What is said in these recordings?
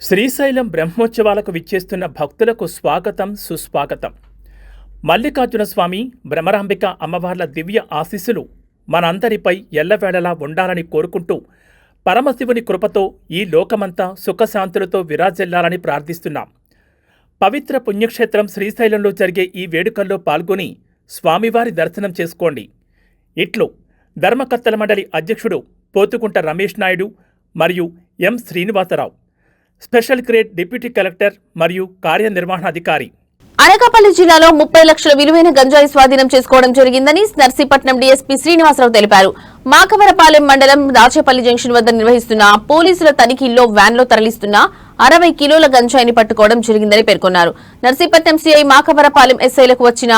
శ్రీశైలం బ్రహ్మోత్సవాలకు విచ్చేస్తున్న భక్తులకు స్వాగతం సుస్వాగతం. మల్లికార్జున స్వామి, భ్రమరాంబిక అమ్మవార్ల దివ్య ఆశీస్సులు మనందరిపై ఎల్లవేళలా ఉండాలని కోరుకుంటూ పరమశివుని కృపతో ఈ లోకమంతా సుఖశాంతులతో విరాజిల్లాలని ప్రార్థిస్తున్నాం. పవిత్ర పుణ్యక్షేత్రం శ్రీశైలంలో జరిగే ఈ వేడుకల్లో పాల్గొని స్వామివారి దర్శనం చేసుకోండి. ఇట్లు ధర్మకర్తల మండలి అధ్యక్షుడు పోతుకుంట రమేష్ నాయుడు మరియు M Srinivasarao, special grade deputy collector మరియు కార్యనిర్వహణాధికారి. అనకాపల్లి జిల్లాలో 30 లక్షల విలువైన గంజాయి స్వాధీనం చేసుకోవడం జరిగిందని నర్సీపట్నం డీఎస్పీ శ్రీనివాసరావు తెలిపారు. మాకవరపాలెం మండలం రాచేపల్లి జంక్షన్ వద్ద నిర్వహిస్తున్న పోలీసుల తనిఖీల్లో వ్యాన్లో తరలిస్తున్న 60 కిలోల గంజాయిని పట్టుకోవడం జరిగిందని పేర్కొన్నారు. నర్సీపట్నం సీఐ మాకవరపాలెం ఎస్ఐలకు వచ్చిన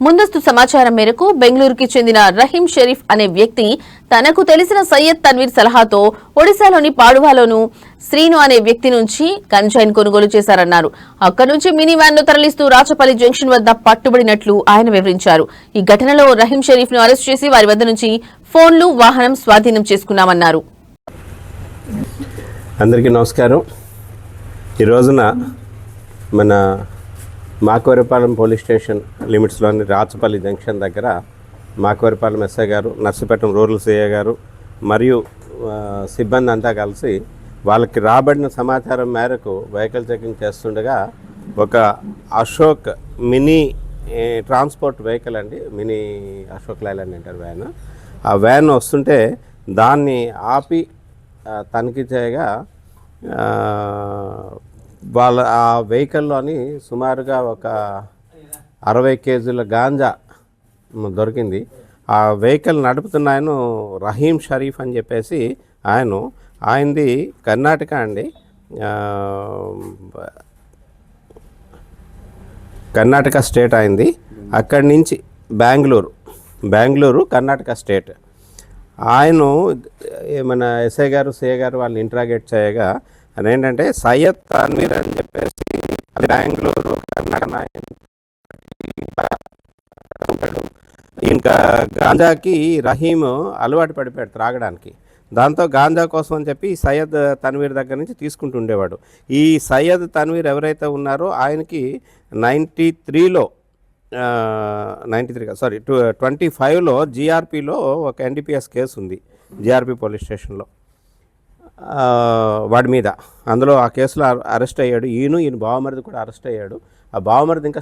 ముందస్తు సమాచారం మేరకు బెంగళూరుకి చెందిన రహీం షరీఫ్ అనే వ్యక్తి తనకు తెలిసిన సయ్యద్ తన్వీర్ సలహాతో ఒడిశాలోని పాడువాలోను శ్రీను అనే వ్యక్తి నుంచి గంజాయిని కొనుగోలు చేశారన్నారు. అక్కడి నుంచి మినీ వ్యాన్ను తరలిస్తూ రాచపల్లి జంక్షన్ వద్ద పట్టుబడినట్లు ఆయన వివరించారు. ఈ ఘటనలో రహీం షరీఫ్ ను అరెస్ట్ చేసి వారి వద్ద నుంచి ఫోన్లు, వాహనం స్వాధీనం చేసుకున్నామన్నారు. అందరికీ నమస్కారం. ఈ రోజున మన మాకవరపాలెం పోలీస్ స్టేషన్ లిమిట్స్లోని రాచపల్లి జంక్షన్ దగ్గర మాకవరపాలెం ఎస్ఐ గారు, నర్సీపట్నం రూరల్ సిఐ గారు మరియు సిబ్బంది అంతా కలిసి వాళ్ళకి రాబడిన సమాచారం మేరకు వెహికల్ చెకింగ్ చేస్తుండగా ఒక అశోక్ మినీ ట్రాన్స్పోర్ట్ వెహికల్ అండి, మినీ అశోక్ లైలాండ్ అంటారు వ్యాన్. ఆ వ్యాన్ వస్తుంటే దాన్ని ఆపి తనిఖీ చేయగా వాళ్ళ ఆ వెహికల్లోని సుమారుగా ఒక 60 కేజీల గాంజా దొరికింది. ఆ వెహికల్ నడుపుతున్న ఆయన రహీం షరీఫ్ అని చెప్పేసి ఆయనది కర్ణాటక అండి, కర్ణాటక స్టేట్ అయింది. అక్కడి నుంచి బెంగళూరు కర్ణాటక స్టేట్. ఆయన మన ఎస్ఐ గారు, సిఐ గారు వాళ్ళని ఇంట్రాగేట్ చేయగా అదేంటంటే సయ్యద్ తన్వీర్ అని చెప్పేసి బెంగళూరు కర్ణాటక ఉంటాడు. ఇంకా గాంజాకి రహీం అలవాటు పడిపోయాడు త్రాగడానికి. దాంతో గాంజా కోసం అని చెప్పి సయ్యద్ తన్వీర్ దగ్గర నుంచి తీసుకుంటూ ఉండేవాడు. ఈ సయ్యద్ తన్వీర్ ఎవరైతే ఉన్నారో ఆయనకి 25లో జీఆర్పీలో ఒక ఎన్డీపీఎస్ కేసు ఉంది, జీఆర్పీ పోలీస్ స్టేషన్లో వాడి మీద. అందులో ఆ కేసులో అరెస్ట్ అయ్యాడు. ఈయన బావమరిది కూడా అరెస్ట్ అయ్యాడు. ఆ బావమరిది ఇంకా